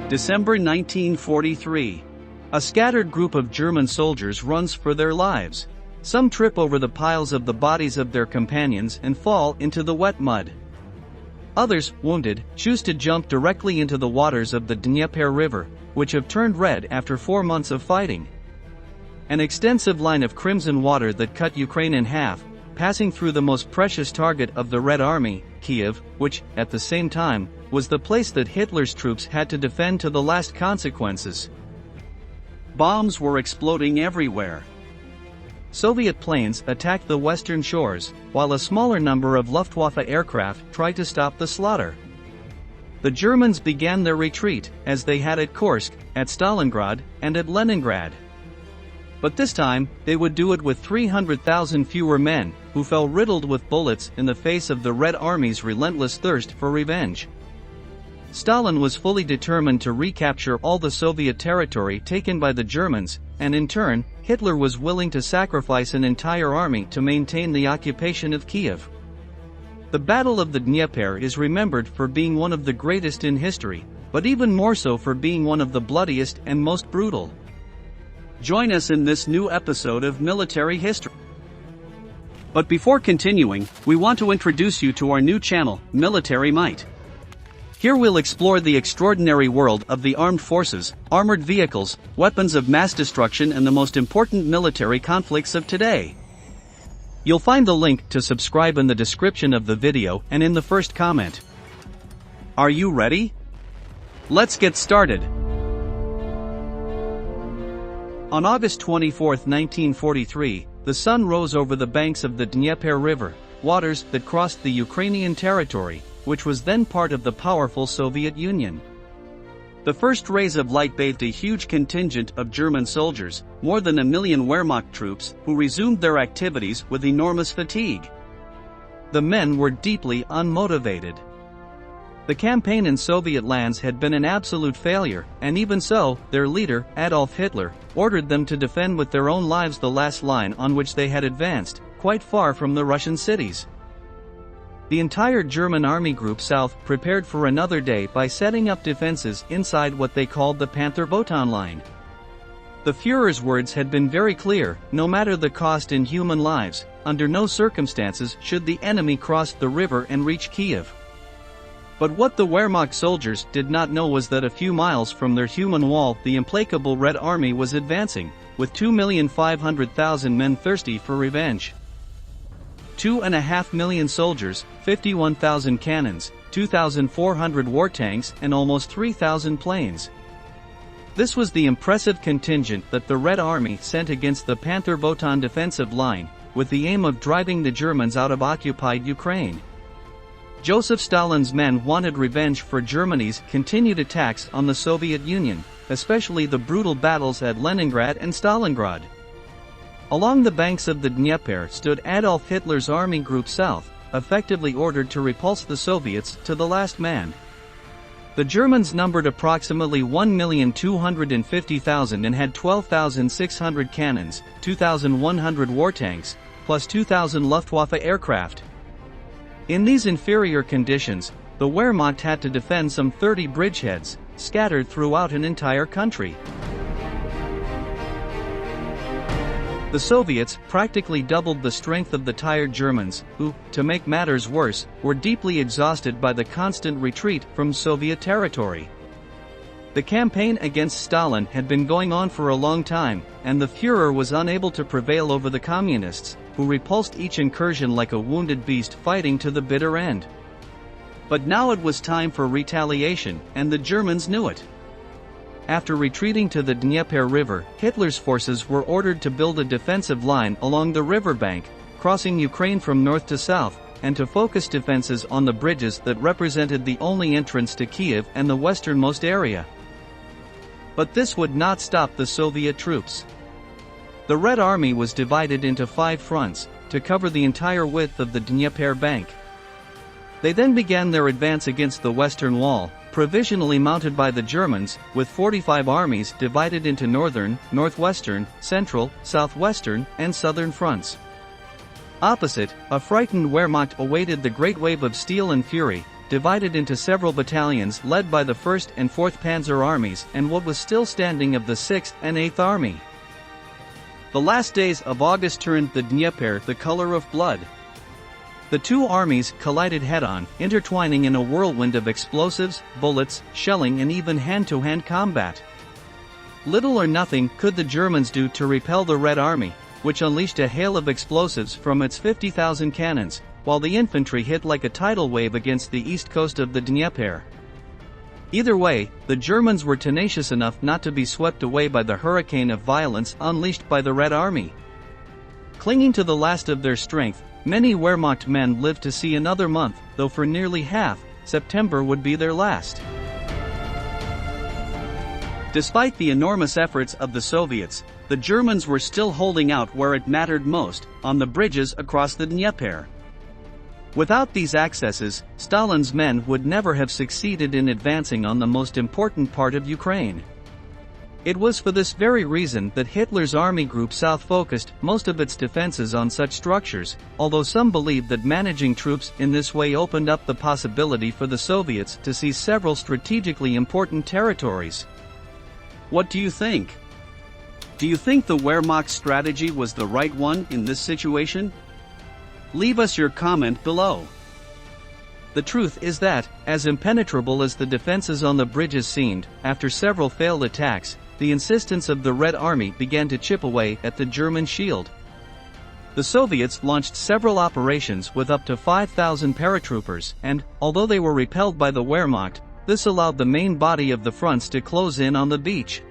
December 1943. A scattered group of German soldiers runs for their lives. Some trip over the piles of the bodies of their companions and fall into the wet mud. Others, wounded, choose to jump directly into the waters of the Dnieper River, which have turned red after 4 months of fighting. An extensive line of crimson water that cut Ukraine in half, passing through the most precious target of the Red Army, Kiev, which, at the same time, was the place that Hitler's troops had to defend to the last consequences. Bombs were exploding everywhere. Soviet planes attacked the western shores, while a smaller number of Luftwaffe aircraft tried to stop the slaughter. The Germans began their retreat, as they had at Kursk, at Stalingrad, and at Leningrad. But this time, they would do it with 300,000 fewer men, who fell riddled with bullets in the face of the Red Army's relentless thirst for revenge. Stalin was fully determined to recapture all the Soviet territory taken by the Germans, and in turn, Hitler was willing to sacrifice an entire army to maintain the occupation of Kiev. The Battle of the Dnieper is remembered for being one of the greatest in history, but even more so for being one of the bloodiest and most brutal. Join us in this new episode of Military History. But before continuing, we want to introduce you to our new channel, Military Might. Here we'll explore the extraordinary world of the armed forces, armored vehicles, weapons of mass destruction, and the most important military conflicts of today. You'll find the link to subscribe in the description of the video and in the first comment. Are you ready? Let's get started. On August 24, 1943, the sun rose over the banks of the Dnieper River, waters that crossed the Ukrainian territory, which was then part of the powerful Soviet Union. The first rays of light bathed a huge contingent of German soldiers, more than 1 million Wehrmacht troops, who resumed their activities with enormous fatigue. The men were deeply unmotivated. The campaign in Soviet lands had been an absolute failure, and even so, their leader, Adolf Hitler, ordered them to defend with their own lives the last line on which they had advanced, quite far from the Russian cities. The entire German army group south prepared for another day by setting up defenses inside what they called the Panther-Botan line. The Führer's words had been very clear: no matter the cost in human lives, under no circumstances should the enemy cross the river and reach Kiev. But what the Wehrmacht soldiers did not know was that a few miles from their human wall the implacable Red Army was advancing, with 2,500,000 men thirsty for revenge. 2.5 million soldiers, 51,000 cannons, 2,400 war tanks, and almost 3,000 planes. This was the impressive contingent that the Red Army sent against the Panther-Botan defensive line, with the aim of driving the Germans out of occupied Ukraine. Joseph Stalin's men wanted revenge for Germany's continued attacks on the Soviet Union, especially the brutal battles at Leningrad and Stalingrad. Along the banks of the Dnieper stood Adolf Hitler's Army Group South, effectively ordered to repulse the Soviets to the last man. The Germans numbered approximately 1,250,000 and had 12,600 cannons, 2,100 war tanks, plus 2,000 Luftwaffe aircraft. In these inferior conditions, the Wehrmacht had to defend some 30 bridgeheads, scattered throughout an entire country. The Soviets practically doubled the strength of the tired Germans, who, to make matters worse, were deeply exhausted by the constant retreat from Soviet territory. The campaign against Stalin had been going on for a long time, and the Führer was unable to prevail over the Communists, who repulsed each incursion like a wounded beast fighting to the bitter end. But now it was time for retaliation, and the Germans knew it. After retreating to the Dnieper River, Hitler's forces were ordered to build a defensive line along the riverbank, crossing Ukraine from north to south, and to focus defenses on the bridges that represented the only entrance to Kiev and the westernmost area. But this would not stop the Soviet troops. The Red Army was divided into 5 fronts, to cover the entire width of the Dnieper bank. They then began their advance against the western wall, provisionally mounted by the Germans, with 45 armies divided into northern, northwestern, central, southwestern, and southern fronts. Opposite, a frightened Wehrmacht awaited the great wave of steel and fury, divided into several battalions led by the 1st and 4th Panzer Armies and what was still standing of the 6th and 8th Army. The last days of August turned the Dnieper the color of blood. The two armies collided head-on, intertwining in a whirlwind of explosives, bullets, shelling and even hand-to-hand combat. Little or nothing could the Germans do to repel the Red Army, which unleashed a hail of explosives from its 50,000 cannons, while the infantry hit like a tidal wave against the east coast of the Dnieper. Either way, the Germans were tenacious enough not to be swept away by the hurricane of violence unleashed by the Red Army. Clinging to the last of their strength, many Wehrmacht men lived to see another month, though for nearly half, September would be their last. Despite the enormous efforts of the Soviets, the Germans were still holding out where it mattered most, on the bridges across the Dnieper. Without these accesses, Stalin's men would never have succeeded in advancing on the most important part of Ukraine. It was for this very reason that Hitler's Army Group South focused most of its defenses on such structures, although some believe that managing troops in this way opened up the possibility for the Soviets to seize several strategically important territories. What do you think? Do you think the Wehrmacht strategy was the right one in this situation? Leave us your comment below. The truth is that, as impenetrable as the defenses on the bridges seemed, after several failed attacks, the insistence of the Red Army began to chip away at the German shield. The Soviets launched several operations with up to 5,000 paratroopers and, although they were repelled by the Wehrmacht, this allowed the main body of the fronts to close in on the beach.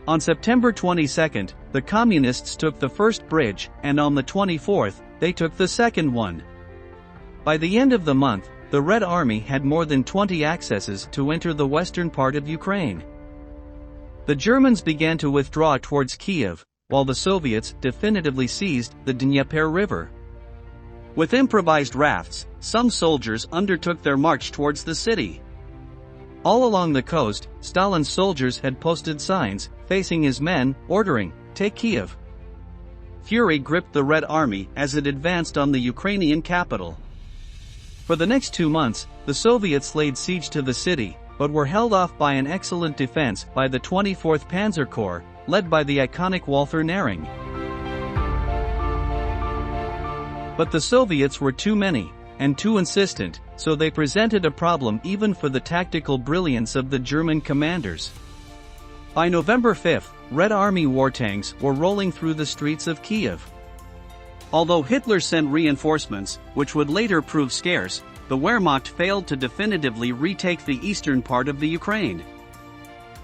On September 22, the Communists took the first bridge, and on the 24th, they took the second one. By the end of the month, the Red Army had more than 20 accesses to enter the western part of Ukraine. The Germans began to withdraw towards Kiev, while the Soviets definitively seized the Dnieper River. With improvised rafts, some soldiers undertook their march towards the city. All along the coast, Stalin's soldiers had posted signs, facing his men, ordering, "Take Kiev." Fury gripped the Red Army as it advanced on the Ukrainian capital. For the next 2 months, the Soviets laid siege to the city, but were held off by an excellent defense by the 24th Panzer Corps, led by the iconic Walther Knering. But the Soviets were too many, and too insistent, so they presented a problem even for the tactical brilliance of the German commanders. By November 5, Red Army war tanks were rolling through the streets of Kiev. Although Hitler sent reinforcements, which would later prove scarce, the Wehrmacht failed to definitively retake the eastern part of the Ukraine.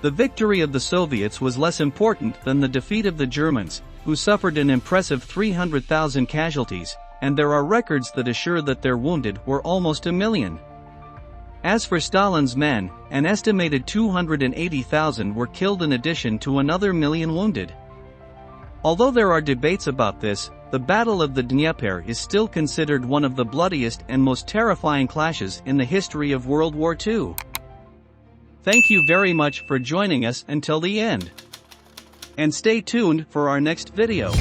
The victory of the Soviets was less important than the defeat of the Germans, who suffered an impressive 300,000 casualties, and there are records that assure that their wounded were almost 1 million. As for Stalin's men, an estimated 280,000 were killed in addition to another 1 million wounded. Although there are debates about this, the Battle of the Dnieper is still considered one of the bloodiest and most terrifying clashes in the history of World War II. Thank you very much for joining us until the end. And stay tuned for our next video.